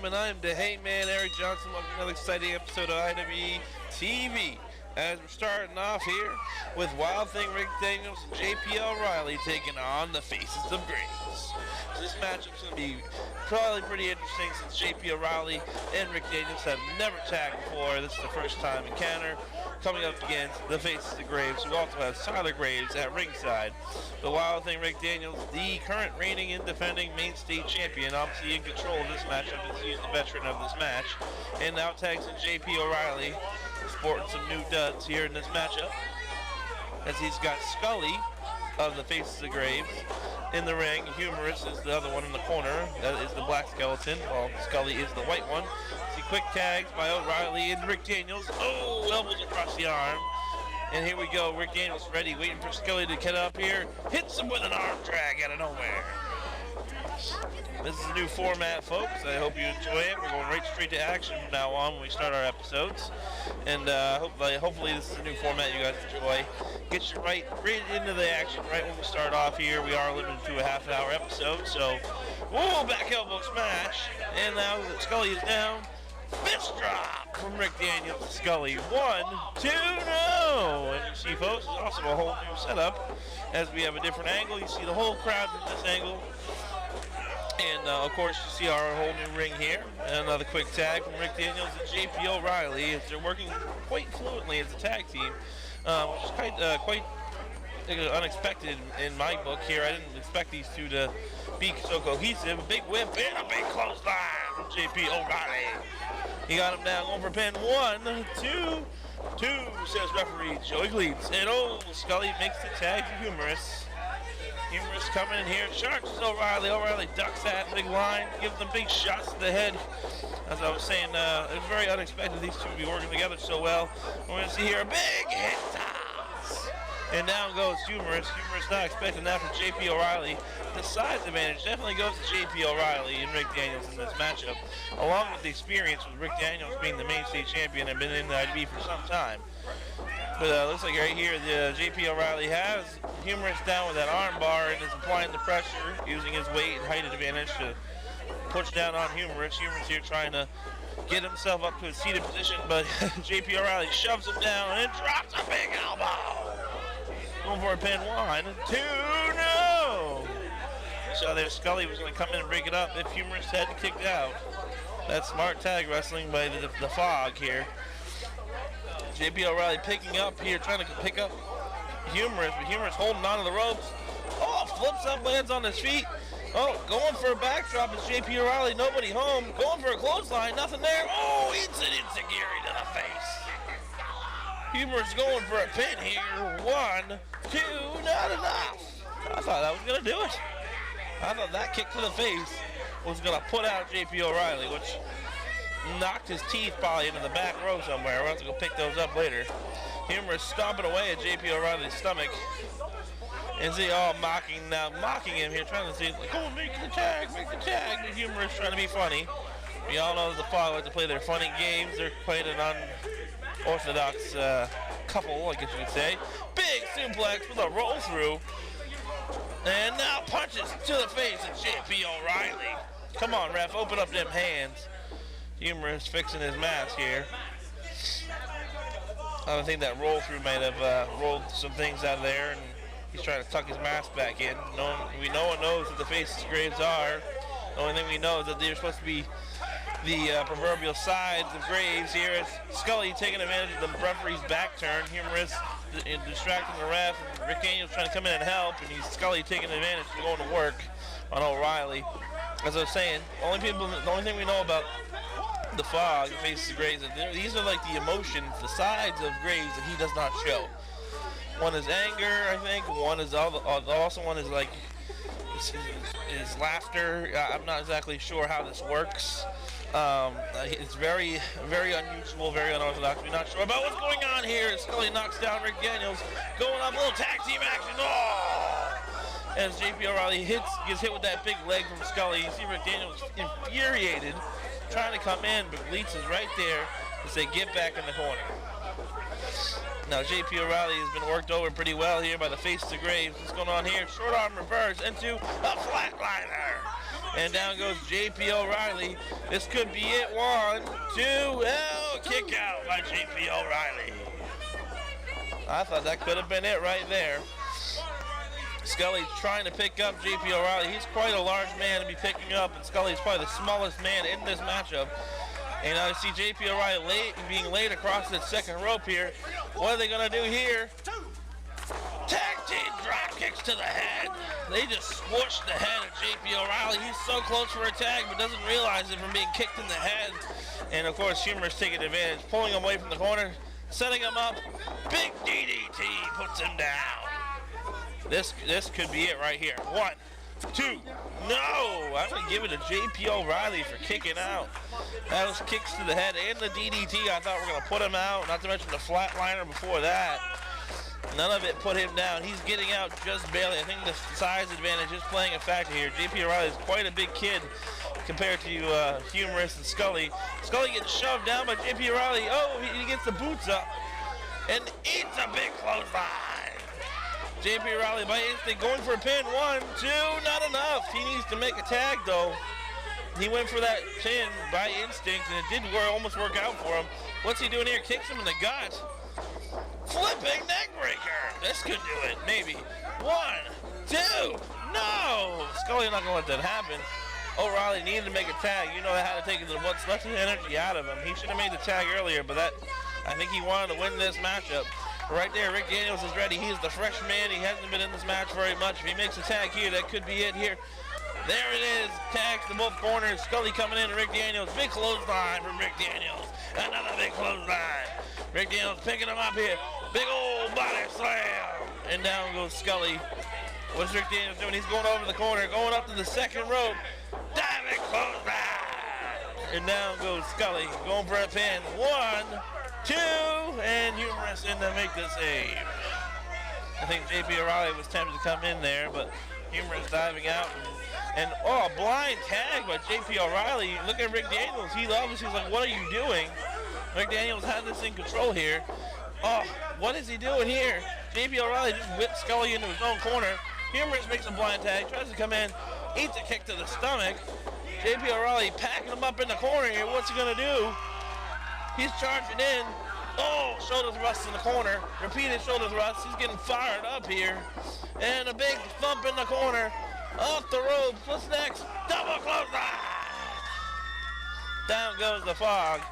gentlemen, I am the Heyman, Eric Johnson. Welcome to another exciting episode of IWE TV. As we're starting off here with Wild Thing Ric Daniels JP O'Reilly taking on the Faces of Graves. So this matchup's going to be probably pretty interesting since JP O'Reilly and Ric Daniels have never tagged before. This is the first time encounter coming up against the Faces of Graves. We also have Sylar Graves at ringside. The Wild Thing Ric Daniels, the current reigning and defending main state champion, obviously in control of this matchup as he's the veteran of this match. And now tags in JP O'Reilly, sporting some new duds here in this matchup, as he's got Scully of the Faces of Graves in the ring. Humorous is the other one in the corner. That is the black skeleton, while Scully is the white one. See quick tags by O'Reilly and Ric Daniels. Oh, elbows across the arm. And here we go. Ric Daniels ready, waiting for Scully to get up here. Hits him with an arm drag out of nowhere. This is a new format, folks. I hope you enjoy it. We're going right straight to action from now on when we start our episodes. And hopefully this is a new format you guys enjoy. Get you right into the action right when we start off here. We are limited to a half-hour episode, so whoa, back elbow smash. And now that Scully is down, fist drop from Ric Daniels to Scully. 1, 2, no! And you see, folks, there's also a whole new setup as we have a different angle. You see the whole crowd from this angle. And, of course, you see our whole new ring here. And another quick tag from Ric Daniels and JP O'Reilly as they're working quite fluently as a tag team, which is quite unexpected in my book here. I didn't expect these two to be so cohesive. A big whip and a big clothesline from JP O'Reilly. He got him down, going for pin. 1, 2, says referee Joey Gleeds. And, oh, Scully makes the tag to Humorous. Humorous coming in here, charges O'Reilly. O'Reilly ducks that big line, gives them big shots to the head. As I was saying, it was very unexpected these two to be working together so well. We're going to see here a big hit toss. And down goes Humorous. Humorous not expecting that from JP O'Reilly. The size advantage definitely goes to JP O'Reilly and Ric Daniels in this matchup, along with the experience with Ric Daniels being the main state champion and been in the IWE for some time. But looks like right here, the JP O'Reilly has Humorous down with that arm bar and is applying the pressure, using his weight and height advantage to push down on Humorous. Humorous here trying to get himself up to a seated position, but JP O'Reilly shoves him down and drops a big elbow. Going for a pin. 1, 2, no! So there, Scully was going to come in and break it up if Humorous hadn't kicked out. That's smart tag wrestling by the F.O.G here. JP O'Reilly picking up here, trying to pick up Humorous, but Humorous holding on to the ropes. Oh, flips up, lands on his feet. Oh, going for a backdrop is JP O'Reilly, nobody home. Going for a clothesline, nothing there. Oh, instant enziguri to the face. Humorous going for a pin here. 1, 2, not enough. I thought that was going to do it. I thought that kick to the face was going to put out JP O'Reilly, which knocked his teeth probably into the back row somewhere. We'll have to go pick those up later. Humorous stomping away at JP O'Reilly's stomach. And see, mocking him here, trying to see, like, oh, make the tag. But Humorous trying to be funny. We all know the F.O.G like to play their funny games. They're quite an unorthodox couple, I guess you could say. Big suplex with a roll through. And now punches to the face of JP O'Reilly. Come on, ref, open up them hands. Humorous fixing his mask here. I don't think that roll through might have rolled some things out of there, and he's trying to tuck his mask back in. No one knows what the Faces of Graves are. The only thing we know is that they're supposed to be the proverbial sides of Graves here. As Scully taking advantage of the referee's back turn. Humorous distracting the ref. And Ric Daniels trying to come in and help, and Scully taking advantage of going to work on O'Reilly. As I was saying, the only thing we know about the F.O.G, the Faces of Graves, these are like the emotions, the sides of Graves that he does not show. One is anger, I think. One is also one is like his laughter. I'm not exactly sure how this works. It's very, very unusual, very unorthodox. We're not sure about what's going on here. Scully knocks down Ric Daniels, going up, a little tag team action. Oh! As JP O'Reilly gets hit with that big leg from Scully. You see Ric Daniels infuriated, trying to come in, but Bleats is right there to say, get back in the corner. Now JP O'Reilly has been worked over pretty well here by the Faces of Graves. What's going on here? Short arm reverse into a flatliner. And down goes JP O'Reilly. This could be it. 1, 2, kick out by JP O'Reilly. I thought that could have been it right there. Scully's trying to pick up JP O'Reilly. He's quite a large man to be picking up, and Scully's probably the smallest man in this matchup. And I see JP O'Reilly being laid across the second rope here. What are they going to do here? Tag team drop kicks to the head. They just squished the head of JP O'Reilly. He's so close for a tag, but doesn't realize it from being kicked in the head. And of course, Humorous taking advantage, pulling him away from the corner, setting him up. Big DDT puts him down. This could be it right here. 1, 2, no! I'm going to give it to JP O'Reilly for kicking out. That was kicks to the head and the DDT. I thought we were going to put him out, not to mention the flatliner before that. None of it put him down. He's getting out just barely. I think the size advantage is playing a factor here. JP O'Reilly is quite a big kid compared to Humorous and Scully. Scully gets shoved down by JP O'Reilly. Oh, he gets the boots up and eats a big clothesline. JP O'Reilly by instinct going for a pin. 1, 2, not enough. He needs to make a tag though. He went for that pin by instinct and it did almost work out for him. What's he doing here? Kicks him in the gut. Flipping neck breaker. This could do it, maybe. 1, 2, no! Scully not gonna let that happen. O'Reilly needed to make a tag. You know how to take what's left of the energy out of him. He should have made the tag earlier, but I think he wanted to win this matchup. Right there, Ric Daniels is ready. He's the fresh man. He hasn't been in this match very much. If he makes a tag here, that could be it here. There it is. Tags to both corners. Scully coming in to Ric Daniels. Big clothesline from Ric Daniels. Another big clothesline. Ric Daniels picking him up here. Big old body slam. And down goes Scully. What's Ric Daniels doing? He's going over the corner, going up to the second rope. Diving clothesline. And down goes Scully, going for a pin. 1, 2, and Humorous in to make the save. I think JP O'Reilly was tempted to come in there, but Humorous diving out. And a blind tag by JP O'Reilly. Look at Ric Daniels. He obviously was like, what are you doing? Ric Daniels had this in control here. Oh, what is he doing here? JP O'Reilly just whipped Scully into his own corner. Humorous makes a blind tag, tries to come in, eats a kick to the stomach. JP O'Reilly packing him up in the corner here. What's he gonna do? He's charging in. Oh, shoulder thrust in the corner. Repeated shoulder thrust. He's getting fired up here. And a big thump in the corner. Off the ropes. What's next? Double clothesline. Down goes the F.O.G.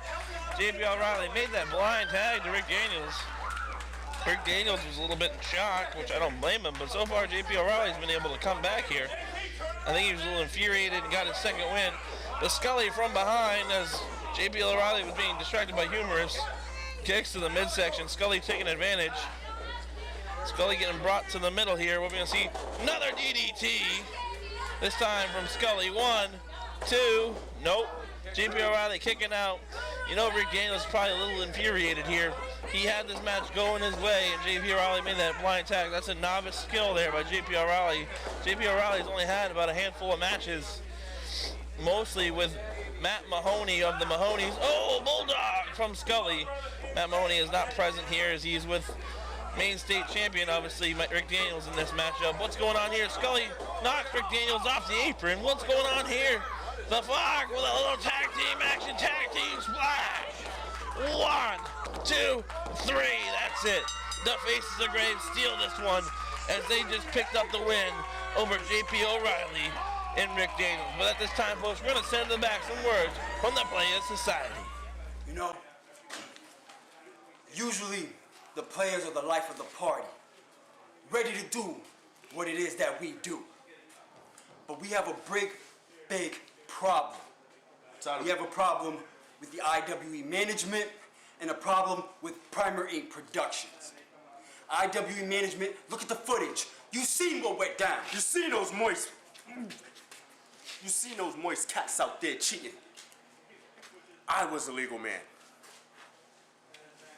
JP O'Reilly made that blind tag to Ric Daniels. Ric Daniels was a little bit in shock, which I don't blame him, but so far JP O'Reilly's been able to come back here. I think he was a little infuriated and got his second win. But Scully from behind, as JP O'Reilly was being distracted by Humorous, kicks to the midsection. Scully taking advantage. Scully getting brought to the middle here. We're going to see another DDT. This time from Scully. 1, 2, nope. JP O'Reilly kicking out. You know, Ric Daniels is probably a little infuriated here. He had this match going his way, and JP O'Reilly made that blind tag. That's a novice skill there by JP O'Reilly. JP O'Reilly's only had about a handful of matches, mostly with Matt Mahoney of the Mahonies. Oh, Bulldog from Scully. Matt Mahoney is not present here as he's with main state champion, obviously, Ric Daniels in this matchup. What's going on here? Scully knocks Ric Daniels off the apron. What's going on here? The F.O.G with a little tag team action, tag team splash. 1, 2, 3, that's it. The Faces of Graves steal this one as they just picked up the win over JP O'Reilly and Ric Daniels. But at this time, folks, we're going to send them back some words from the Players Society. You know, usually the players are the life of the party, ready to do what it is that we do. But we have a big problem. We have a problem with the IWE management and a problem with Primer Inc. Productions. IWE management, look at the footage. You seen what went down. You seen those moist cats out there cheating. I was a legal man.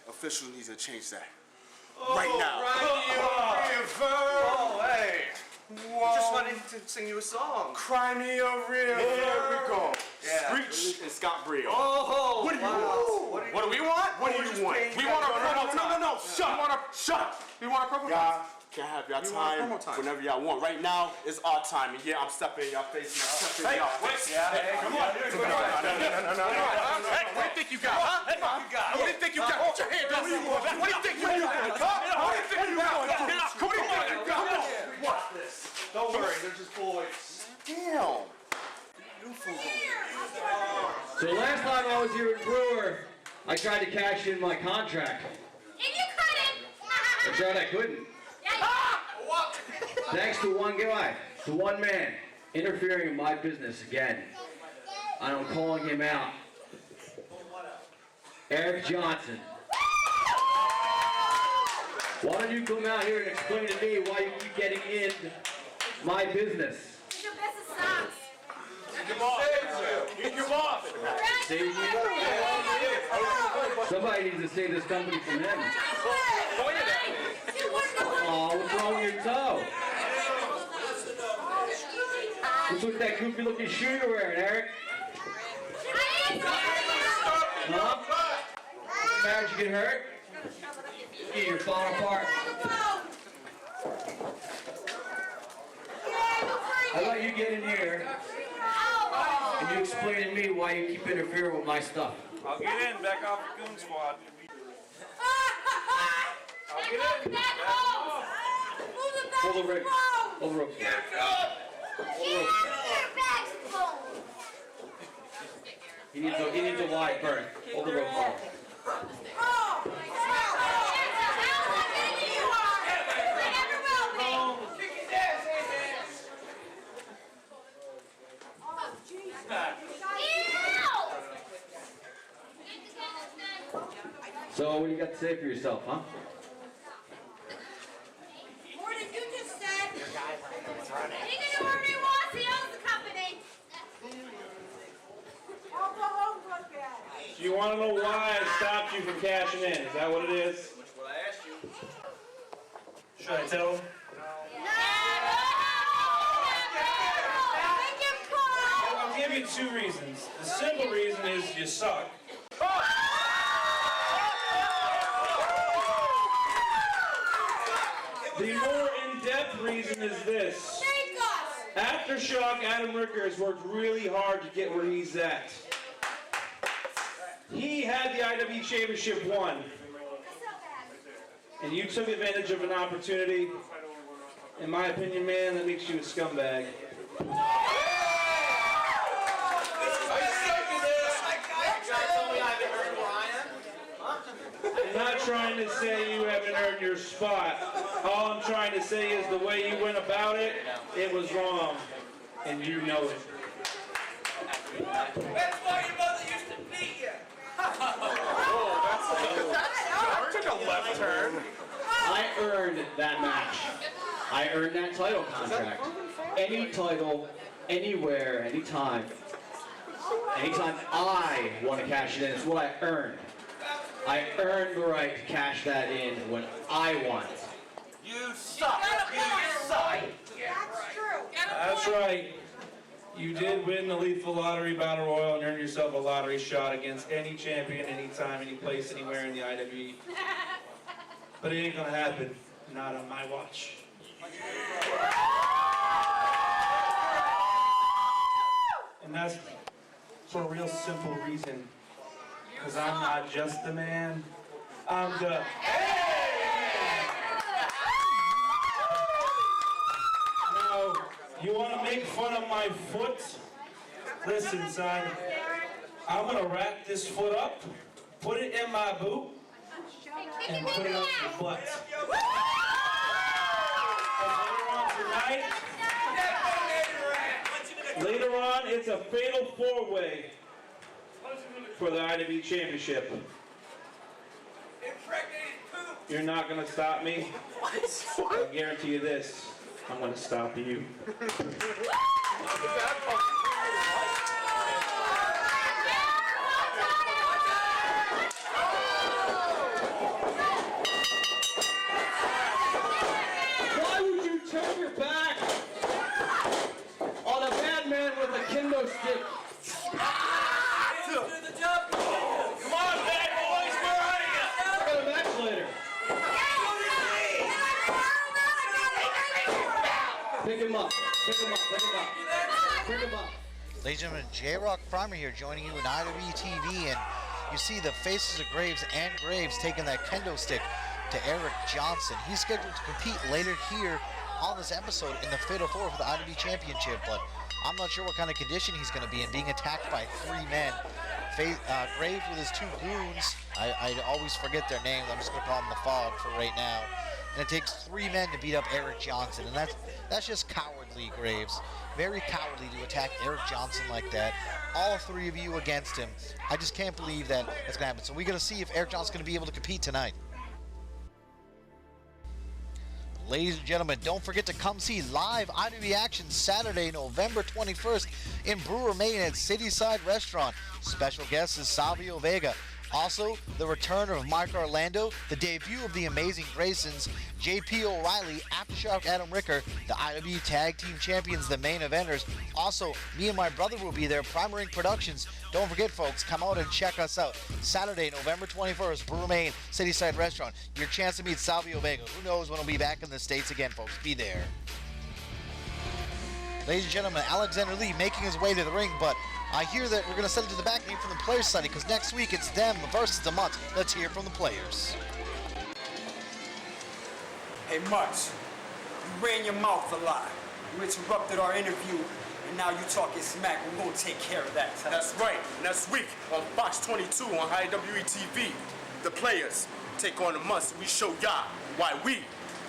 Officials need to change that. Right now. Oh, hey. Whoa. Just wanted to sing you a song. Cry me a river. There we go. Yeah. Screech and Scott Brio. Oh, What do you wow. want? What do we want? What do you want? We want a promo time. No. Shut. We want a promo time. Can have y'all You want one more time time? whenever y'all want. Right now, it's our time. And yeah, I'm stepping in y'all face. I'm stepping in y'all face. Hey, come on. No. Hey, what do you think you got, huh? What do you think you got? Put your hand up. What do you think you got? What do you think you got? Come on. Watch this. Don't worry, they're just boys. Damn. So last time I was here in Brewer, I tried to cash in my contract. And you couldn't! I tried, I couldn't. Thanks to one guy, to one man, interfering in my business again. And I'm calling him out. Eric Johnson. Why don't you come out here and explain to me why you keep getting in my business? It's your business sucks. Get your boss. See? Somebody needs to save this company from him. Oh, what's wrong with your toe? What's with that goofy looking shoe you're wearing, Eric? Huh? Marriage, you get hurt? Yeah, you're falling apart. How about you get in here and you explain to me why you keep interfering with my stuff? I'll get in. Back off the goon squad. Hold the rig. Hold the rope. He needs a wide berth. Hold the rope. So what do you got to say for yourself, huh? More than you just said. He can do whatever he wants. He owns the company. I'll go home, look at it. You want to know why I stopped you from cashing in? Is that what it is? What I asked you. Should I tell him? I'll give you two reasons. The simple reason is you suck. The more in-depth reason is this. Aftershock, Adam Ricker has worked really hard to get where he's at. He had the IWE Championship won. And you took advantage of an opportunity. In my opinion, man, that makes you a scumbag. I'm not trying to say you haven't earned your spot. All I'm trying to say is the way you went about it, it was wrong. And you know it. That's why your mother used to beat you. I took a left turn. I earned that match. I earned that title contract. Any title, anywhere, anytime. Anytime I want to cash it in, it's what I earned. I earned the right to cash that in when I want. You suck. You suck. That's true. That's right. You did win the Lethal Lottery Battle Royal and earn yourself a lottery shot against any champion, anytime, any place, anywhere in the IWE. But it ain't gonna happen. Not on my watch. And that's for a real simple reason. Because I'm not just the man, I'm the... Now, you want to make fun of my foot? Listen, son, I'm going to wrap this foot up, put it in my boot, and put it up your butt. Later on, it's a fatal four-way for the IWE Championship. You're not going to stop me. I guarantee you this. I'm going to stop you. Why would you turn your back on a bad man with a kendo stick? Come on, bad boys, where are you? We're going to match later. Pick him up, pick him up. Pick him up. Ladies and gentlemen, J-Rock Primer here joining you in IWE TV, and you see the faces of Graves and Graves taking that kendo stick to Eric Johnson. He's scheduled to compete later here on this episode in the Fatal 4 for the IWE Championship, but I'm not sure what kind of condition he's going to be in, being attacked by 3 men. Graves with his 2 goons, I always forget their names, I'm just going to call them the F.O.G for right now. And it takes 3 men to beat up Eric Johnson, and that's just cowardly, Graves. Very cowardly to attack Eric Johnson like that. All 3 of you against him. I just can't believe that it's going to happen. So we're going to see if Eric Johnson's going to be able to compete tonight. Ladies and gentlemen, don't forget to come see live IWE action Saturday, November 21st in Brewer, Maine at Cityside Restaurant. Special guest is Savio Vega. Also, the return of Mike Orlando, the debut of the Amazing Graysons, JP O'Reilly, Aftershock Adam Ricker, the IWE Tag Team Champions, the main eventers. Also, me and my brother will be there, Primer Inc. Productions. Don't forget, folks, come out and check us out. Saturday, November 21st, Brewer, Maine, Cityside Restaurant. Your chance to meet Savio Vega. Who knows when we'll be back in the States again, folks. Be there. Ladies and gentlemen, Alexander Lee making his way to the ring, but I hear that we're going to send it to the back name from the Players Society because next week it's them versus the Mutts. Let's hear from the players. Hey, Mutts, you ran your mouth a lot. You interrupted our interview, and now you talking smack. We're going to take care of that. That's right. Next week on Fox 22 on IWE TV, the players take on the Mutts. We show y'all why we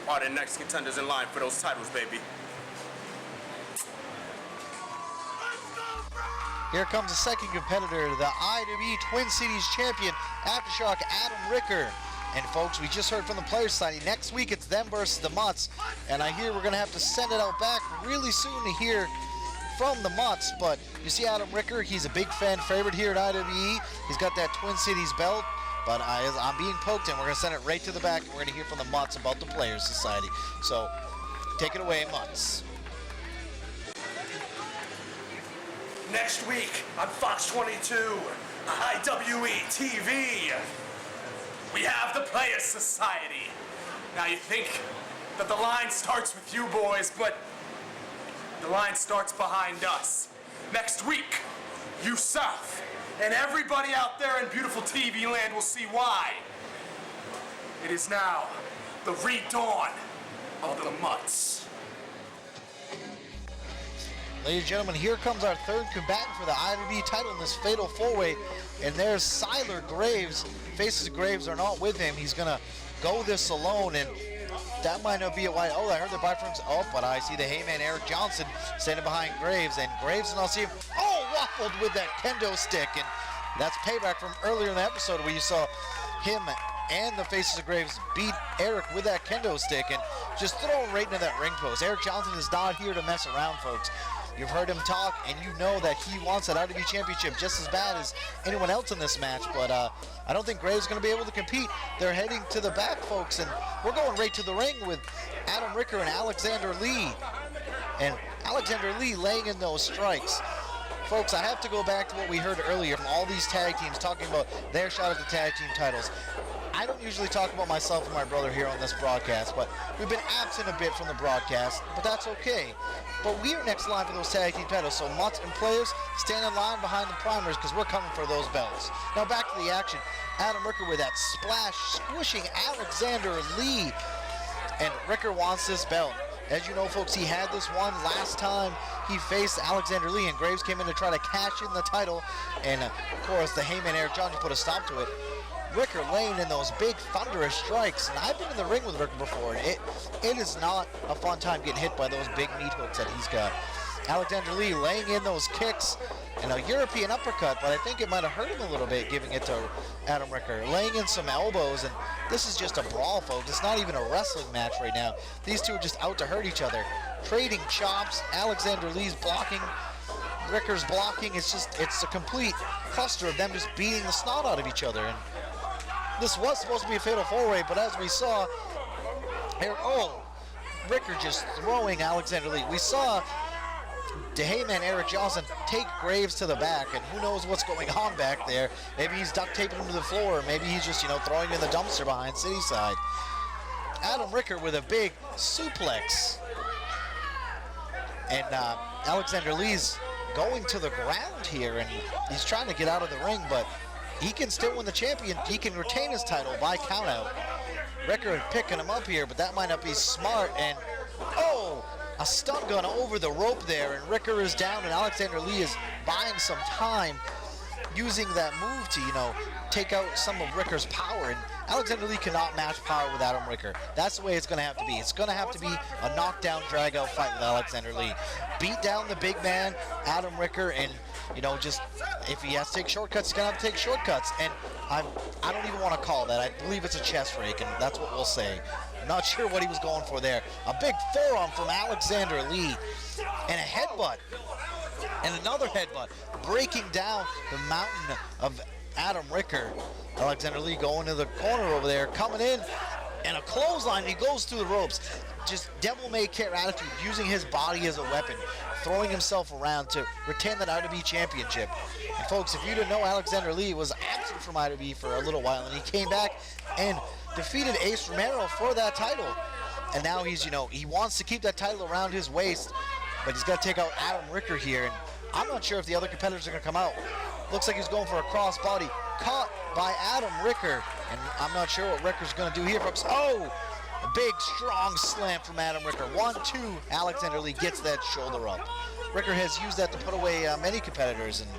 are the next contenders in line for those titles, baby. Here comes the second competitor, the IWE Twin Cities champion, Aftershock Adam Ricker. And folks, we just heard from the Players Society. Next week it's them versus the Mutts. And I hear we're going to have to send it out back really soon to hear from the Mutts. But you see Adam Ricker, he's a big fan favorite here at IWE. He's got that Twin Cities belt. But I'm being poked and we're going to send it right to the back. And we're going to hear from the Mutts about the Players Society. So take it away, Mutts. Next week on Fox 22, IWE TV, we have the Players Society. Now you think that the line starts with you boys, but the line starts behind us. Next week, you South, and everybody out there in beautiful TV land will see why. It is now the redawn of the Mutts. Ladies and gentlemen, here comes our third combatant for the IWE title in this fatal 4-way, and there's Sylar Graves. Faces of Graves are not with him. He's gonna go this alone, and that might not be a wide. Oh, I heard the bifrons. Oh, but I see the Heyman Eric Johnson standing behind Graves, and Graves and I'll see him. Oh, waffled with that kendo stick, and that's payback from earlier in the episode where you saw him and the Faces of Graves beat Eric with that kendo stick and just throw him right into that ring post. Eric Johnson is not here to mess around, folks. You've heard him talk, and you know that he wants that IWE Championship just as bad as anyone else in this match, but I don't think Graves is going to be able to compete. They're heading to the back, folks, and we're going right to the ring with Adam Ricker and Alexander Lee. And Alexander Lee laying in those strikes. Folks, I have to go back to what we heard earlier from all these tag teams talking about their shot at the tag team titles. I don't usually talk about myself and my brother here on this broadcast, but we've been absent a bit from the broadcast, but that's okay. But we are next line for those tag team titles, so Mutts and players stand in line behind the primers because we're coming for those belts. Now back to the action. Adam Ricker with that splash, squishing Alexander Lee. And Ricker wants this belt. As you know, folks, he had this one last time he faced Alexander Lee, and Graves came in to try to cash in the title. And, of course, the Heyman Eric Johnson put a stop to it. Ricker laying in those big thunderous strikes, and I've been in the ring with Ricker before, and it is not a fun time getting hit by those big meat hooks that he's got. Alexander Lee laying in those kicks and a European uppercut, but I think it might have hurt him a little bit giving it to Adam Ricker. Laying in some elbows, and this is just a brawl, folks. It's not even a wrestling match right now. These two are just out to hurt each other. Trading chops, Alexander Lee's blocking, Ricker's blocking. It's a complete cluster of them just beating the snot out of each other. And this was supposed to be a fatal 4-way, but as we saw, Ricker just throwing Alexander Lee. We saw the Heyman Eric Johnson take Graves to the back, and who knows what's going on back there. Maybe he's duct taping him to the floor, or maybe he's just, throwing him in the dumpster behind Cityside. Adam Ricker with a big suplex. And Alexander Lee's going to the ground here, and he's trying to get out of the ring, but he can still win the champion. He can retain his title by countout. Ricker picking him up here, but that might not be smart. And oh, a stun gun over the rope there, and Ricker is down, and Alexander Lee is buying some time, using that move to, you know, take out some of Ricker's power. And Alexander Lee cannot match power with Adam Ricker. That's the way it's going to have to be. It's going to have to be a knockdown, drag-out fight with Alexander Lee. Beat down the big man, Adam Ricker, and, you know, just if he has to take shortcuts, he's going to have to take shortcuts. And I don't even want to call that. I believe it's a chest rake, and that's what we'll say. I'm not sure what he was going for there. A big forearm from Alexander Lee, and a headbutt. And another headbutt, breaking down the mountain of Adam Ricker. Alexander Lee going to the corner over there, coming in, and a clothesline. He goes through the ropes. Just devil-may-care attitude, using his body as a weapon, throwing himself around to retain that IWE Championship. And folks, if you didn't know, Alexander Lee was absent from IWE for a little while, and he came back and defeated Ace Romero for that title. And now he's, you know, he wants to keep that title around his waist, but he's got to take out Adam Ricker here. And I'm not sure if the other competitors are going to come out. Looks like he's going for a crossbody, caught by Adam Ricker. And I'm not sure what Ricker's going to do here, folks. Oh, a big, strong slam from Adam Ricker. 1-2, Alexander Lee gets that shoulder up. Ricker has used that to put away many competitors, and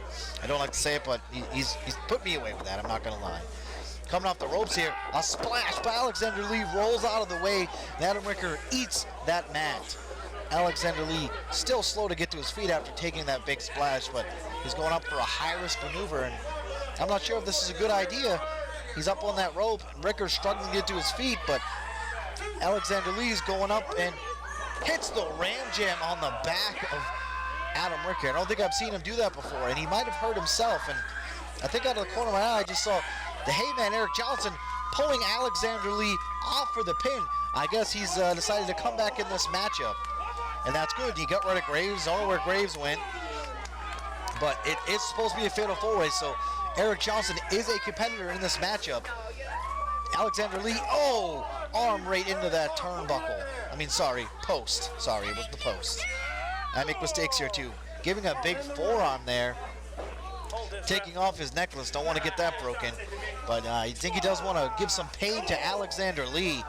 I don't like to say it, but he's put me away with that, I'm not going to lie. Coming off the ropes here, a splash by Alexander Lee, rolls out of the way, and Adam Ricker eats that mat. Alexander Lee still slow to get to his feet after taking that big splash, but he's going up for a high-risk maneuver, and I'm not sure if this is a good idea. He's up on that rope, and Ricker's struggling to get to his feet, but Alexander Lee's going up and hits the ram jam on the back of Adam Ricker. I don't think I've seen him do that before, and he might have hurt himself, and I think out of the corner of my eye I just saw the Heyman Eric Johnson pulling Alexander Lee off for the pin. I guess he's decided to come back in this matchup. And that's good. He got rid of Graves. I don't know where Graves went. But it is supposed to be a fatal four-way, so Eric Johnson is a competitor in this matchup. Alexander Lee, oh, arm right into that turnbuckle. I mean, sorry, post. Sorry, it was the post. I make mistakes here too. Giving a big forearm there. Taking off his necklace, don't want to get that broken. But I think he does want to give some pain to Alexander Lee.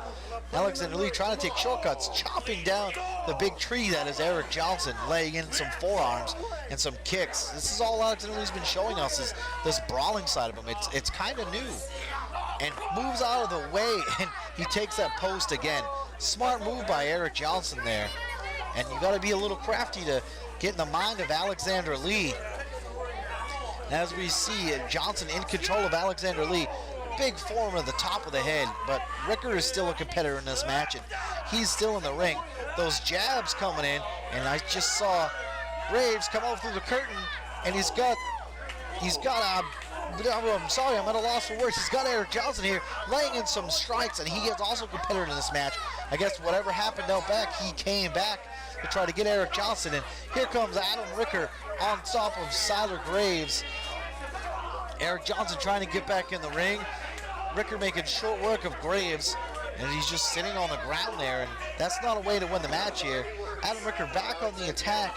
Alexander Lee trying to take shortcuts, chopping down the big tree that is Eric Johnson, laying in some forearms and some kicks. This is all Alexander Lee's been showing us, is this brawling side of him. It's kind of new. And moves out of the way, and he takes that post again. Smart move by Eric Johnson there. And you got to be a little crafty to get in the mind of Alexander Lee. As we see Johnson in control of Alexander Lee, big forearm at the top of the head, but Ricker is still a competitor in this match, and he's still in the ring. Those jabs coming in, and I just saw Graves come out through the curtain, and he's got I'm sorry, I'm at a loss for words. He's got Eric Johnson here laying in some strikes, and he is also a competitor in this match. I guess whatever happened out back, he came back to try to get Eric Johnson, and here comes Adam Ricker on top of Sylar Graves. Eric Johnson trying to get back in the ring. Ricker making short work of Graves, and he's just sitting on the ground there, and that's not a way to win the match here. Adam Ricker back on the attack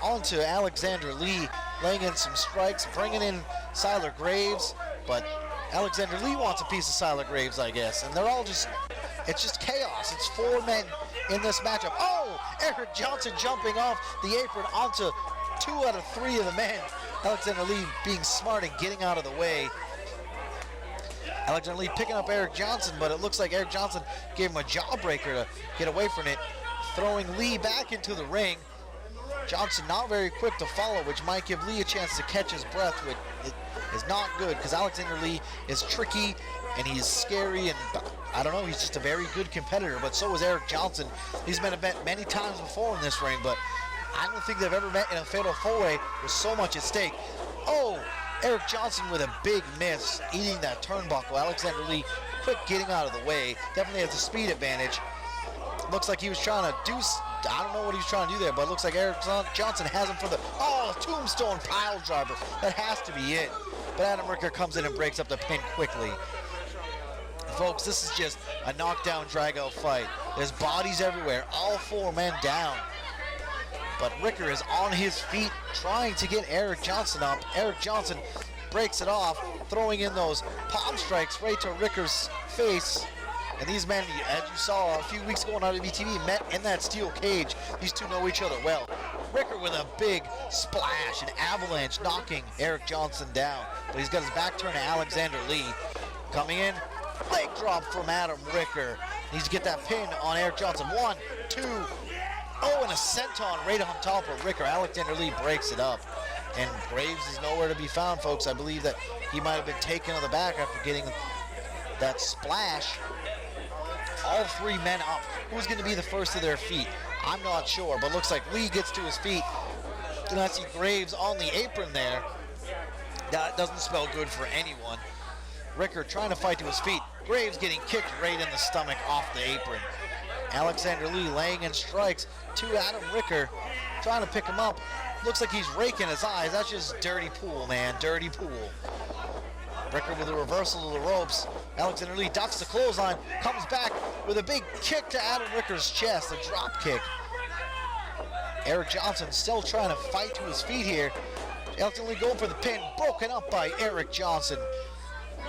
onto Alexander Lee, laying in some strikes, bringing in Sylar Graves, but Alexander Lee wants a piece of Sylar Graves, I guess, and they're all just, it's just chaos. It's four men in this matchup. Oh, Eric Johnson jumping off the apron onto 2 out of 3 of the men. Alexander Lee being smart and getting out of the way. Alexander Lee picking up Eric Johnson, but it looks like Eric Johnson gave him a jawbreaker to get away from it, throwing Lee back into the ring. Johnson not very quick to follow, which might give Lee a chance to catch his breath, which is not good because Alexander Lee is tricky and he's scary, and I don't know, he's just a very good competitor, but so is Eric Johnson. He's been met many times before in this ring, but I don't think they've ever met in a fatal four-way with so much at stake. Oh, Eric Johnson with a big miss, eating that turnbuckle. Alexander Lee quick getting out of the way. Definitely has a speed advantage. Looks like he was trying to do, I don't know what he was trying to do there, but it looks like Eric Johnson has him for the, oh, tombstone pile driver. That has to be it. But Adam Ricker comes in and breaks up the pin quickly. Folks, this is just a knockdown, drag-out fight. There's bodies everywhere. All 4 men down. but Ricker is on his feet trying to get Eric Johnson up. Eric Johnson breaks it off, throwing in those palm strikes right to Ricker's face. And these men, as you saw a few weeks ago on IWE TV, met in that steel cage. These two know each other well. Ricker with a big splash, an avalanche, knocking Eric Johnson down. But he's got his back turned to Alexander Lee. Coming in, leg drop from Adam Ricker. Needs to get that pin on Eric Johnson. 1, 2, oh, and a senton right on top of Ricker. Alexander Lee breaks it up. And Graves is nowhere to be found, folks. I believe that he might have been taken on the back after getting that splash. All three men up. Who's going to be the first of their feet? I'm not sure, but looks like Lee gets to his feet. And I see Graves on the apron there. That doesn't spell good for anyone. Ricker trying to fight to his feet. Graves getting kicked right in the stomach off the apron. Alexander Lee laying in strikes to Adam Ricker, trying to pick him up. Looks like he's raking his eyes. That's just dirty pool, man, dirty pool. Ricker with a reversal of the ropes. Alexander Lee ducks the clothesline, comes back with a big kick to Adam Ricker's chest, a drop kick. Eric Johnson still trying to fight to his feet here. Alexander Lee going for the pin, broken up by Eric Johnson.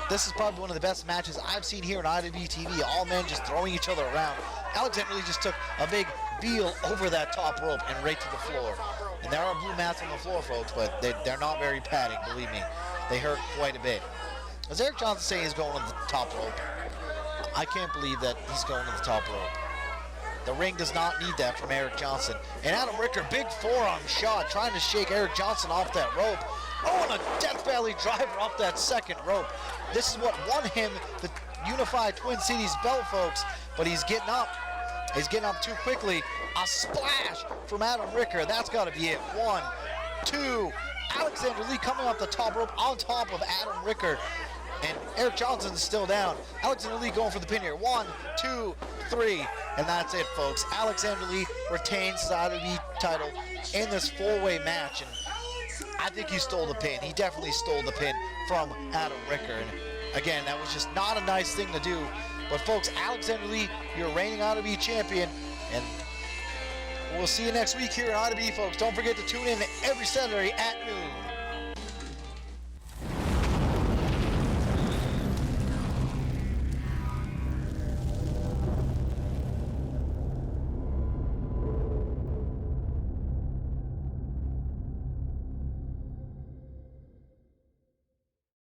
This is probably one of the best matches I've seen here on IWE TV. All men just throwing each other around. Alexander Lee just took a big heel over that top rope and right to the floor. And there are blue mats on the floor, folks, but they're not very padding, believe me. They hurt quite a bit. As Eric Johnson saying he's going to the top rope, I can't believe that he's going to the top rope. The ring does not need that from Eric Johnson. And Adam Ricker, big forearm shot, trying to shake Eric Johnson off that rope. Oh, and a Death Valley driver off that second rope. This is what won him the Unified Twin Cities belt, folks. But he's getting up. He's getting up too quickly. A splash from Adam Ricker. That's got to be it. 1, 2. Alexander Lee coming off the top rope on top of Adam Ricker. And Eric Johnson's still down. Alexander Lee going for the pin here. 1, 2, 3. And that's it, folks. Alexander Lee retains the IWE title in this four-way match. And I think he stole the pin. He definitely stole the pin from Adam Ricker. And again, that was just not a nice thing to do. But folks, Alexander Lee, your reigning IWE champion. And we'll see you next week here on IWE, folks. Don't forget to tune in every Saturday at noon.